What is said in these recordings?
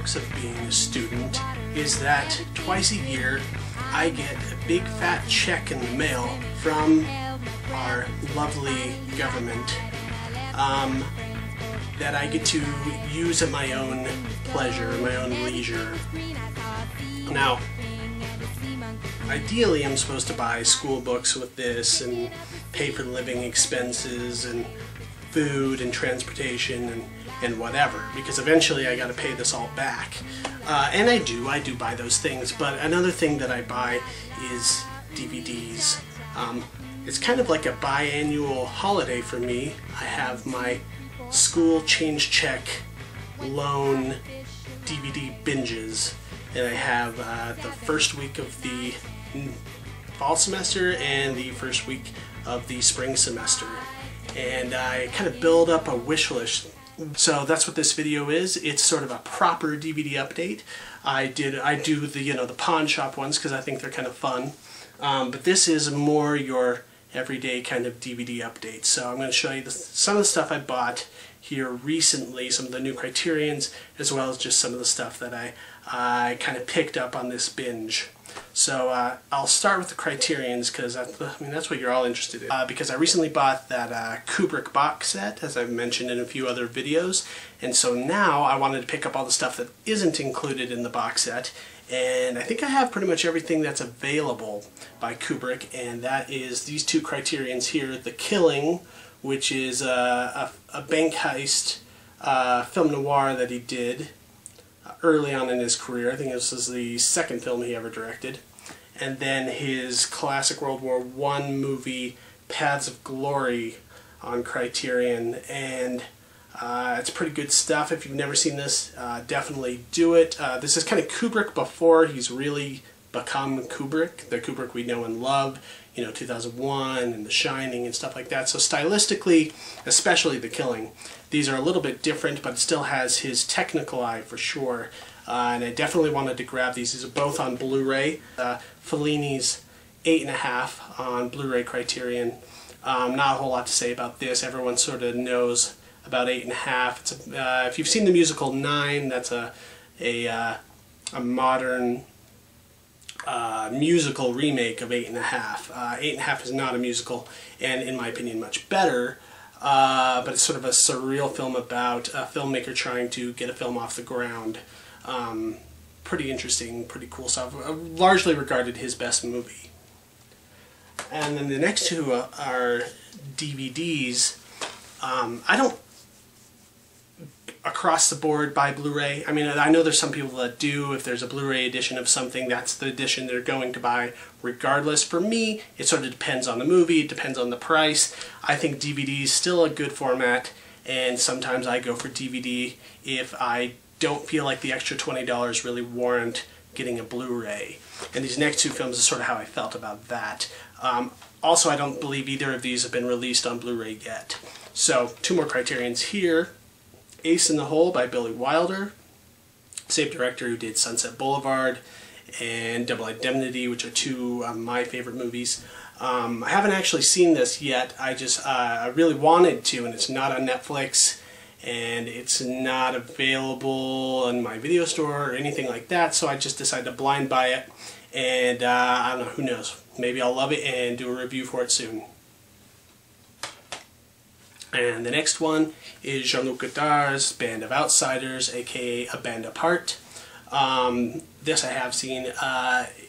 perks of being a student is that twice a year I get a big fat check in the mail from our lovely government that I get to use at my own pleasure, my own leisure. Now, ideally I'm supposed to buy school books with this and pay for living expenses and food and transportation and whatever, because eventually I gotta pay this all back. And I do buy those things, but another thing that I buy is DVDs. It's kind of like a biannual holiday for me. I have my school change check loan DVD binges, and I have the first week of the fall semester and the first week of the spring semester, and I kind of build up a wish list. So that's what this video is. It's sort of a proper DVD update. I do the the pawn shop ones because I think they're kind of fun, but this is more your everyday kind of DVD update. So I'm going to show you some of the stuff I bought here recently, some of the new Criterions, as well as just some of the stuff that I kind of picked up on this binge. So I'll start with the Criterions because that's what you're all interested in. Because I recently bought that Kubrick box set, as I've mentioned in a few other videos, and so now I wanted to pick up all the stuff that isn't included in the box set, and I think I have pretty much everything that's available by Kubrick, and that is these two Criterions here: The Killing, which is a bank heist film noir that he did early on in his career. I think this is the second film he ever directed. And then his classic World War I movie, Paths of Glory, on Criterion. And it's pretty good stuff. If you've never seen this, definitely do it. This is kind of Kubrick before he's really become Kubrick, the Kubrick we know and love, 2001 and The Shining and stuff like that. So stylistically, especially The Killing, these are a little bit different, but it still has his technical eye for sure. And I definitely wanted to grab these. These are both on Blu-ray. Fellini's 8.5 on Blu-ray Criterion. Not a whole lot to say about this. Everyone sort of knows about 8.5. It's if you've seen the musical 9, that's a modern musical remake of 8.5. 8.5 is not a musical, and in my opinion much better, but it's sort of a surreal film about a filmmaker trying to get a film off the ground. Pretty interesting, pretty cool stuff. Largely regarded his best movie. And then the next two are DVDs. I don't across the board buy Blu-ray. I mean, I know there's some people that do. If there's a Blu-ray edition of something, that's the edition they're going to buy regardless. For me, it sort of depends on the movie, it depends on the price. I think DVD is still a good format, and sometimes I go for DVD if I don't feel like the extra $20 really warrant getting a Blu-ray. And these next two films is sort of how I felt about that. Also, I don't believe either of these have been released on Blu-ray yet. So, two more Criterions here. Ace in the Hole by Billy Wilder, same director who did Sunset Boulevard and Double Indemnity, which are two of my favorite movies. I haven't actually seen this yet. I really wanted to, and it's not on Netflix, and it's not available in my video store or anything like that, so I just decided to blind buy it, and I don't know, who knows, maybe I'll love it and do a review for it soon. And the next one is Jean-Luc Godard's Band of Outsiders, aka A Band Apart. This I have seen.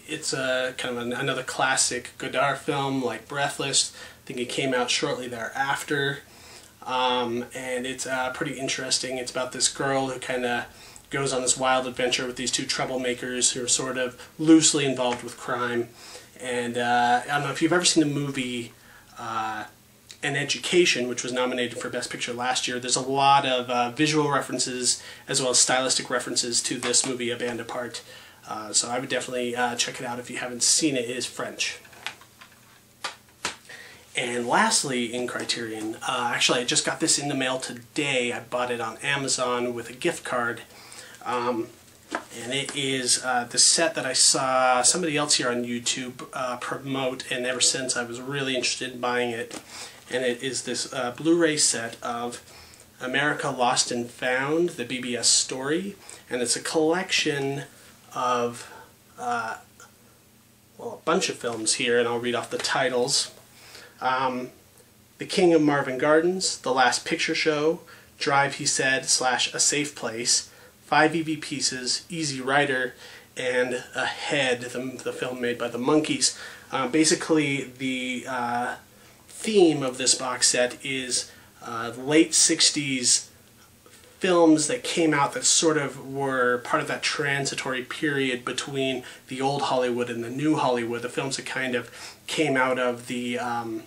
It's a kind of another classic Godard film, like Breathless. I think it came out shortly thereafter, and it's pretty interesting. It's about this girl who kind of goes on this wild adventure with these two troublemakers who are sort of loosely involved with crime. And I don't know if you've ever seen the movie An Education, which was nominated for Best Picture last year. There's a lot of visual references as well as stylistic references to this movie, A Band Apart. So I would definitely check it out if you haven't seen it. It is French. And lastly, in Criterion, actually I just got this in the mail today. I bought it on Amazon with a gift card. And it is the set that I saw somebody else here on YouTube promote, and ever since I was really interested in buying it. And it is this Blu-ray set of America Lost and Found, the BBS story, and it's a collection of well, a bunch of films here, and I'll read off the titles. The King of Marvin Gardens, The Last Picture Show, Drive, He Said, / A Safe Place, 5 EV Pieces, Easy Rider, and Ahead, the film made by the Monkees. Basically, the theme of this box set is late 60s films that came out that sort of were part of that transitory period between the old Hollywood and the new Hollywood, the films that kind of came out of the, I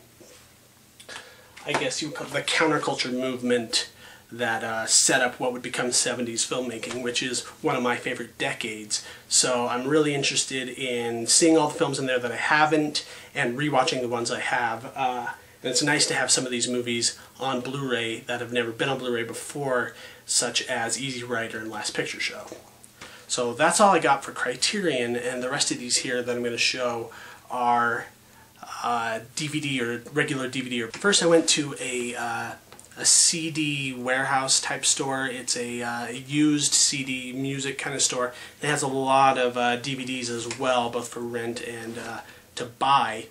guess you would call it the counterculture movement that set up what would become 70s filmmaking, which is one of my favorite decades. So I'm really interested in seeing all the films in there that I haven't and rewatching the ones I have. And it's nice to have some of these movies on Blu-ray that have never been on Blu-ray before, such as Easy Rider and Last Picture Show. So that's all I got for Criterion, and the rest of these here that I'm going to show are DVD or regular DVD. First I went to a CD warehouse type store. It's a used CD music kind of store. It has a lot of DVDs as well, both for rent and to buy.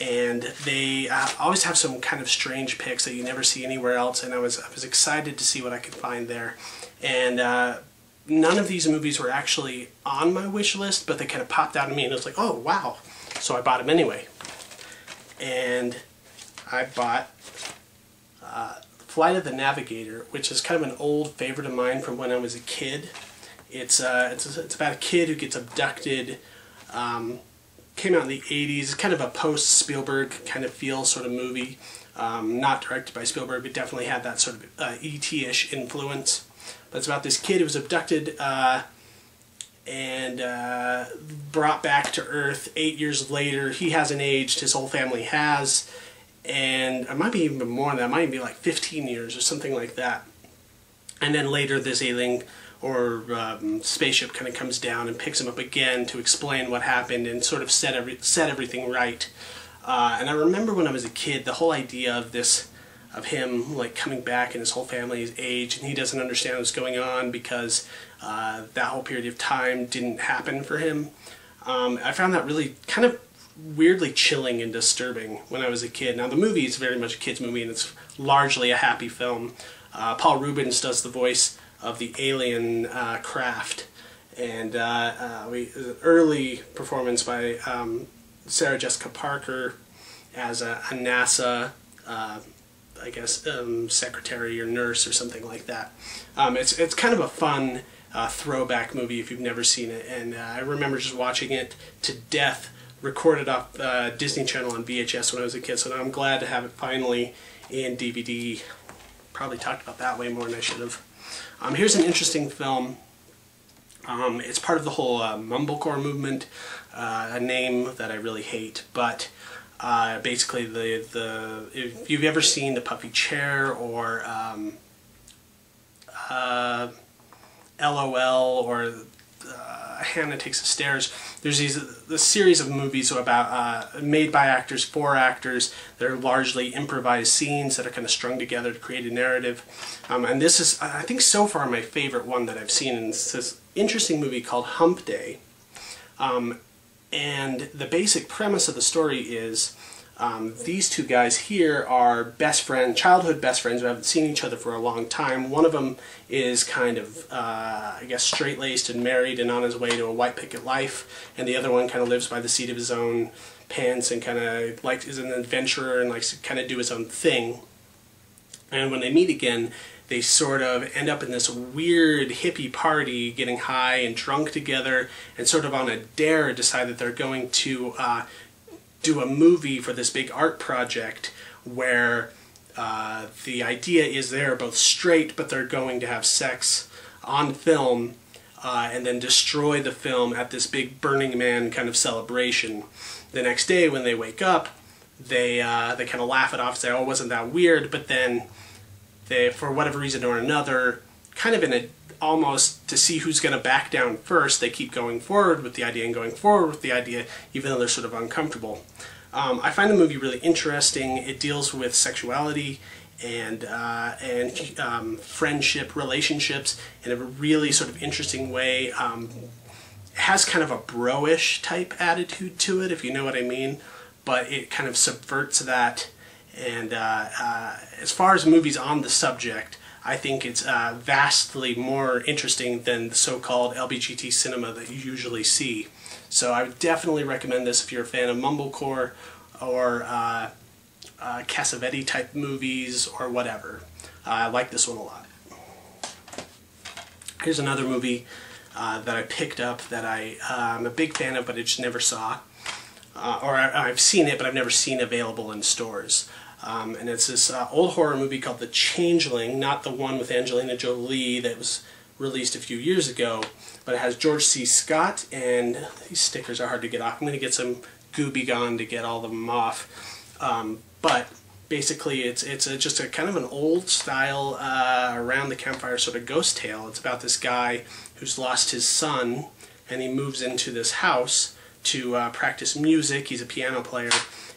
And they always have some kind of strange picks that you never see anywhere else, and I was excited to see what I could find there. And none of these movies were actually on my wish list, but they kind of popped out at me, and I was like, oh wow! So I bought them anyway. And I bought Flight of the Navigator, which is kind of an old favorite of mine from when I was a kid. It's about a kid who gets abducted. Came out in the 80s. It's kind of a post-Spielberg kind of feel sort of movie. Not directed by Spielberg, but definitely had that sort of E.T.-ish influence. But it's about this kid who was abducted and brought back to Earth 8 years later. He hasn't aged, his whole family has. And it might be even more than that. It might even be like 15 years or something like that. And then later this alien or spaceship kind of comes down and picks him up again to explain what happened and sort of set everything right. And I remember when I was a kid, the whole idea of him like coming back and his whole family is aged and he doesn't understand what's going on because that whole period of time didn't happen for him. I found that really kind of weirdly chilling and disturbing when I was a kid. Now the movie is very much a kid's movie and it's largely a happy film. Paul Rubens does the voice of the alien craft, and an early performance by Sarah Jessica Parker as a NASA, I guess, secretary or nurse or something like that. It's kind of a fun throwback movie if you've never seen it, and I remember just watching it to death, recorded off Disney Channel on VHS when I was a kid, so I'm glad to have it finally in DVD. Probably talked about that way more than I should have. Here's an interesting film. It's part of the whole mumblecore movement, a name that I really hate, but basically if you've ever seen The Puffy Chair or LOL or Hannah Takes the Stairs, there's this series of movies about made by actors for actors. They're largely improvised scenes that are kind of strung together to create a narrative. And this is, I think, so far my favorite one that I've seen. And it's this interesting movie called Hump Day. And the basic premise of the story is these two guys here are best friends, childhood best friends who haven't seen each other for a long time. One of them is kind of, I guess, straight-laced and married and on his way to a white picket life, and the other one kind of lives by the seat of his own pants and kind of is an adventurer and likes to kind of do his own thing. And when they meet again, they sort of end up in this weird hippie party, getting high and drunk together, and sort of on a dare decide that they're going to do a movie for this big art project where the idea is they're both straight, but they're going to have sex on film and then destroy the film at this big Burning Man kind of celebration. The next day when they wake up, they kind of laugh it off and say, oh, wasn't that weird? But then they, for whatever reason or another, kind of in a almost to see who's going to back down first, they keep going forward with the idea and going forward with the idea, even though they're sort of uncomfortable. I find the movie really interesting. It deals with sexuality and friendship, relationships in a really sort of interesting way. Has kind of a bro-ish type attitude to it, if you know what I mean, but it kind of subverts that. And as far as movies on the subject, I think it's vastly more interesting than the so-called LBGT cinema that you usually see. So I would definitely recommend this if you're a fan of mumblecore or Cassavetes type movies or whatever. I like this one a lot. Here's another movie that I picked up that I'm a big fan of, but I just never saw. Or I've seen it, but I've never seen available in stores. And it's this old horror movie called The Changeling, not the one with Angelina Jolie that was released a few years ago, but it has George C. Scott, and these stickers are hard to get off. I'm going to get some Gooby Gone to get all of them off. But basically it's just a kind of an old style around the campfire sort of ghost tale. It's about this guy who's lost his son, and he moves into this house to practice music. He's a piano player,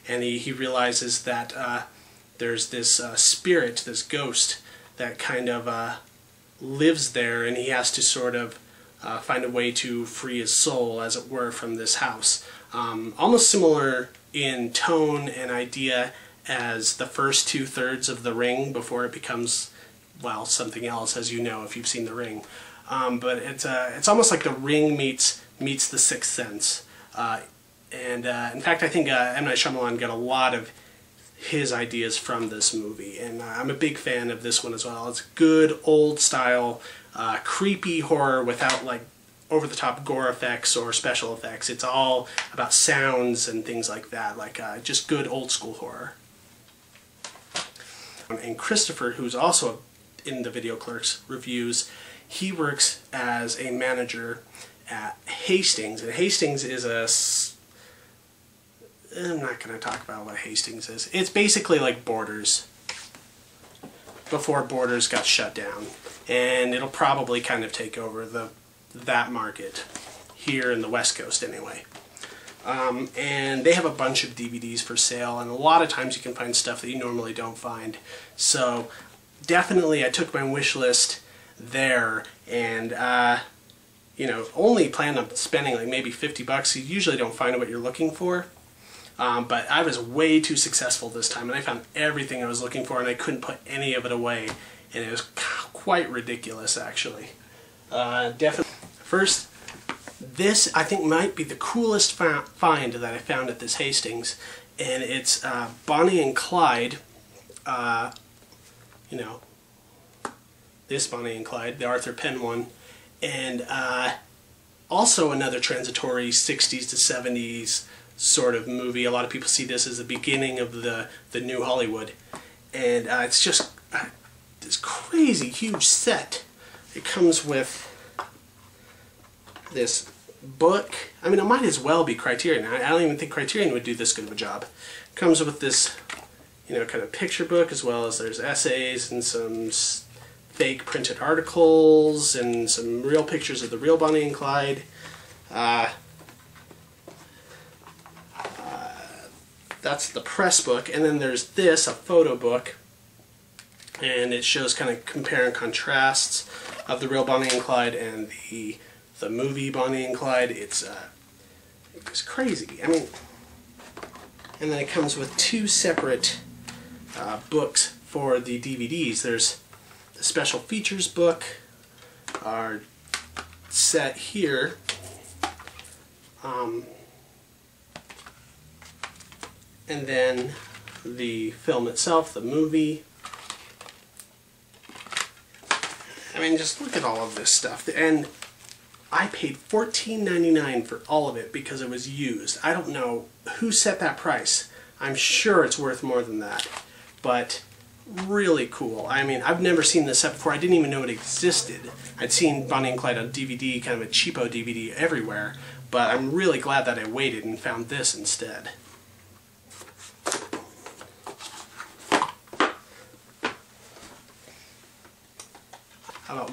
and he realizes that there's this spirit, this ghost, that kind of lives there, and he has to sort of find a way to free his soul, as it were, from this house. Almost similar in tone and idea as the first 2/3 of The Ring before it becomes, well, something else, as you know if you've seen The Ring. But it's almost like The Ring meets The Sixth Sense. In fact, I think M. Night Shyamalan got a lot of his ideas from this movie, and I'm a big fan of this one as well. It's good, old-style, creepy horror without, like, over-the-top gore effects or special effects. It's all about sounds and things like that, like just good old-school horror. And Christopher, who's also in the Video Clerks reviews, he works as a manager at Hastings, and Hastings is I'm not going to talk about what Hastings is. It's basically like Borders before Borders got shut down, and it'll probably kind of take over that market here in the West Coast anyway. And they have a bunch of DVDs for sale, and a lot of times you can find stuff that you normally don't find. So definitely I took my wish list there, and you know, only planned on spending like maybe $50. You usually don't find what you're looking for. But I was way too successful this time, and I found everything I was looking for, and I couldn't put any of it away, and it was quite ridiculous, actually. Definitely. First, this I think might be the coolest find that I found at this Hastings, and it's Bonnie and Clyde. You know, this Bonnie and Clyde, the Arthur Penn one, and also another transitory 60s to 70s sort of movie. A lot of people see this as the beginning of the new Hollywood, and it's just this crazy huge set. It comes with this book. I mean, it might as well be Criterion. I don't even think Criterion would do this good of a job. It comes with this, you know, kind of picture book, as well as there's essays and some fake printed articles and some real pictures of the real Bonnie and Clyde. That's the press book, and then there's this, a photo book, and it shows kind of compare and contrasts of the real Bonnie and Clyde and the movie Bonnie and Clyde. It's crazy. I mean, and then it comes with two separate books for the DVDs. There's the special features book, our set here. And then the film itself, the movie. I mean, just look at all of this stuff. And I paid $14.99 for all of it because it was used. I don't know who set that price. I'm sure it's worth more than that. But really cool. I mean, I've never seen this set before. I didn't even know it existed. I'd seen Bonnie and Clyde on DVD, kind of a cheapo DVD everywhere. But I'm really glad that I waited and found this instead.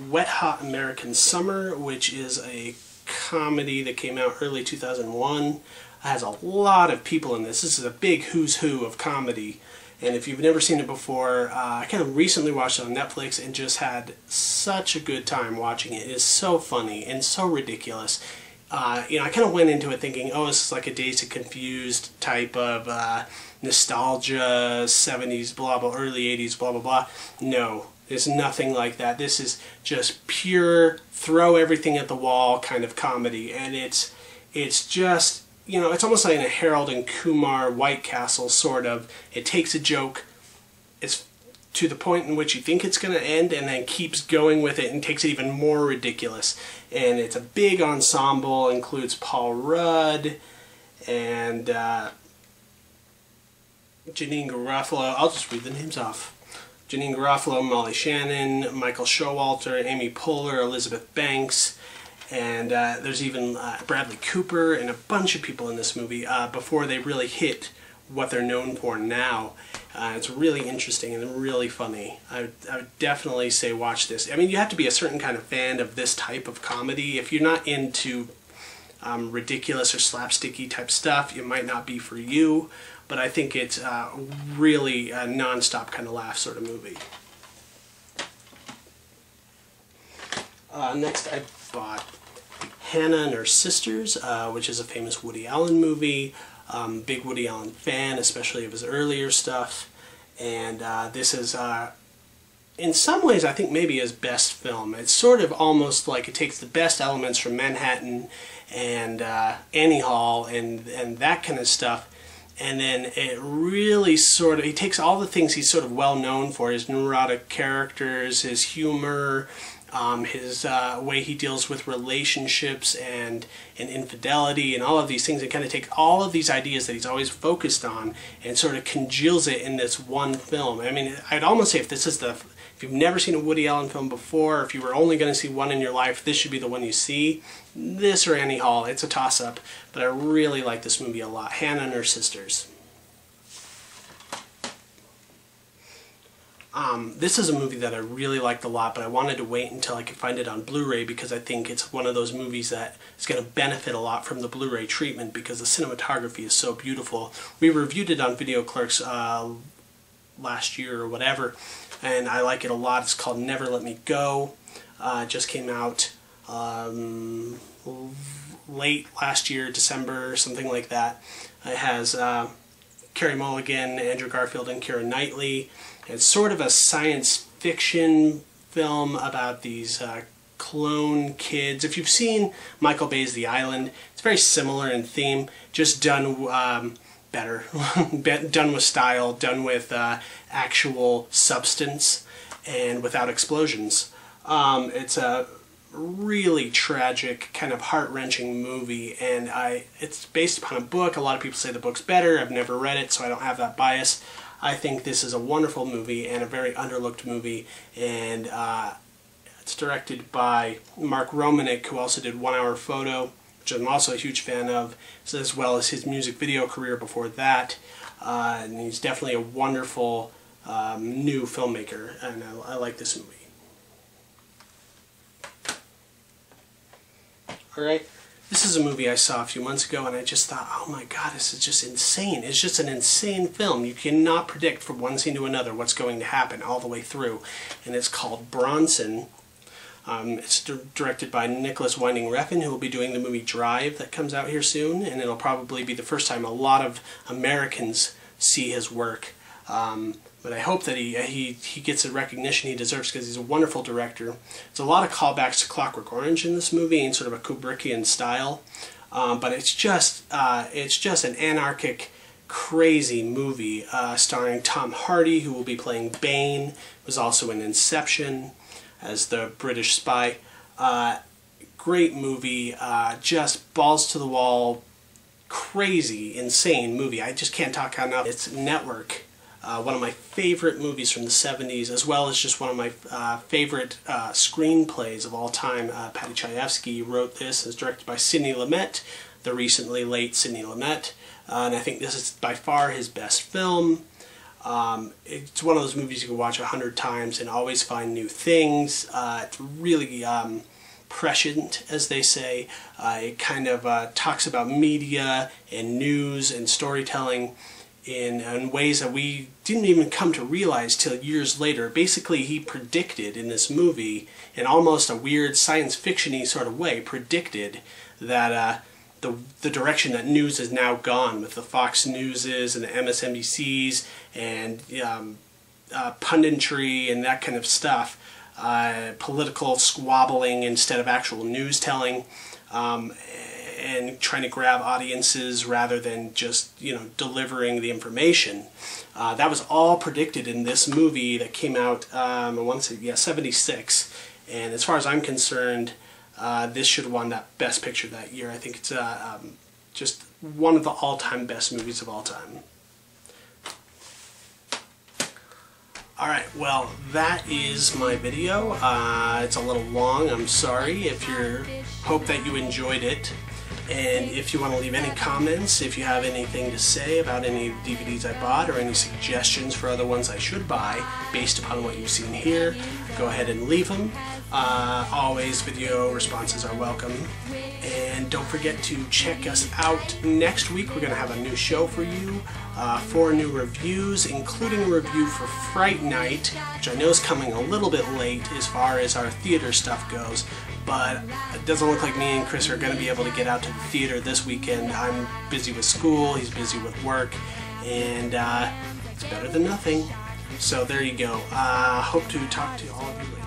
Wet Hot American Summer, which is a comedy that came out early 2001. It has a lot of people in this. This is a big who's who of comedy, And if you've never seen it before, I kind of recently watched it on Netflix and just had such a good time watching it. It is so funny and so ridiculous. You know, I kind of went into it thinking, oh, this is like a Dazed and Confused type of nostalgia, 70s, blah, blah, early 80s, blah, blah, blah. No, it's nothing like that. This is just pure throw everything at the wall kind of comedy. And it's just, you know, it's almost like a Harold and Kumar White Castle sort of. It takes a joke, it's to the point in which you think it's going to end, and then keeps going with it and takes it even more ridiculous. And it's a big ensemble, includes Paul Rudd and Janine Garofalo. I'll just read the names off. Janine Garofalo, Molly Shannon, Michael Showalter, Amy Poehler, Elizabeth Banks, and there's even Bradley Cooper and a bunch of people in this movie before they really hit what they're known for now. It's really interesting and really funny. I would definitely say watch this. I mean, you have to be a certain kind of fan of this type of comedy. If you're not into ridiculous or slapsticky type stuff, it might not be for you, but I think it's really a non-stop kind of laugh sort of movie. Next I bought Hannah and Her Sisters, which is a famous Woody Allen movie. Big Woody Allen fan, especially of his earlier stuff. And this is, in some ways, I think maybe his best film. It's sort of almost like it takes the best elements from Manhattan and Annie Hall and that kind of stuff, and then it really sort of, he takes all the things he's sort of well known for, his neurotic characters, his humor, his way he deals with relationships and infidelity and all of these things, and kind of take all of these ideas that he's always focused on and sort of congeals it in this one film. I mean, I'd almost say if you've never seen a Woody Allen film before, if you were only going to see one in your life, this should be the one you see. This or Annie Hall. It's a toss-up, but I really like this movie a lot. Hannah and Her Sisters. This is a movie that I really liked a lot, but I wanted to wait until I could find it on Blu-ray because I think it's one of those movies that is going to benefit a lot from the Blu-ray treatment because the cinematography is so beautiful. We reviewed it on Videoclerks last year or whatever, and I like it a lot. It's called Never Let Me Go. It just came out late last year, December, something like that. It has Carey Mulligan, Andrew Garfield, and Keira Knightley. It's sort of a science fiction film about these clone kids. If you've seen Michael Bay's The Island, it's very similar in theme, just done better, done with style, done with actual substance, and without explosions. It's a really tragic, kind of heart-wrenching movie, and it's based upon a book. A lot of people say the book's better. I've never read it, so I don't have that bias. I think this is a wonderful movie and a very underlooked movie, and it's directed by Mark Romanek, who also did 1 Hour Photo, which I'm also a huge fan of, as well as his music video career before that. And he's definitely a wonderful new filmmaker, and I like this movie. Alright, this is a movie I saw a few months ago, and I just thought, oh my god, this is just insane. It's just an insane film. You cannot predict from one scene to another what's going to happen all the way through. And it's called Bronson. It's directed by Nicholas Winding Refn, who will be doing the movie Drive that comes out here soon, and it'll probably be the first time a lot of Americans see his work. But I hope that he gets the recognition he deserves because he's a wonderful director. There's a lot of callbacks to Clockwork Orange in this movie in sort of a Kubrickian style, but it's just an anarchic, crazy movie starring Tom Hardy, who will be playing Bane, was also in Inception as the British spy. Great movie, just balls to the wall, crazy, insane movie. I just can't talk enough. It's Network. One of my favorite movies from the 70s, as well as just one of my favorite screenplays of all time. Paddy Chayefsky wrote this. It's directed by Sidney Lumet, the recently late Sidney Lumet, and I think this is by far his best film. It's one of those movies you can watch 100 times and always find new things. It's really prescient, as they say. It kind of talks about media and news and storytelling in ways that we didn't even come to realize till years later. Basically, he predicted in this movie, in almost a weird science fiction-y sort of way, predicted that the direction that news has now gone, with the Fox Newses and the MSNBCs and punditry and that kind of stuff, political squabbling instead of actual news telling, and trying to grab audiences rather than just, delivering the information. That was all predicted in this movie that came out, I want to say, 76. And as far as I'm concerned, this should have won that Best Picture that year. I think it's just one of the all-time best movies of all time. Alright, well, that is my video. It's a little long, I'm sorry. Hope that you enjoyed it. And if you want to leave any comments, if you have anything to say about any of the DVDs I bought, or any suggestions for other ones I should buy based upon what you've seen here, go ahead and leave them. Always video responses are welcome. And don't forget to check us out next week. We're going to have a new show for you, 4 new reviews, including a review for Fright Night, which I know is coming a little bit late as far as our theater stuff goes. But it doesn't look like me and Chris are going to be able to get out to the theater this weekend. I'm busy with school, he's busy with work, and it's better than nothing. So there you go. Hope to talk to all of you later.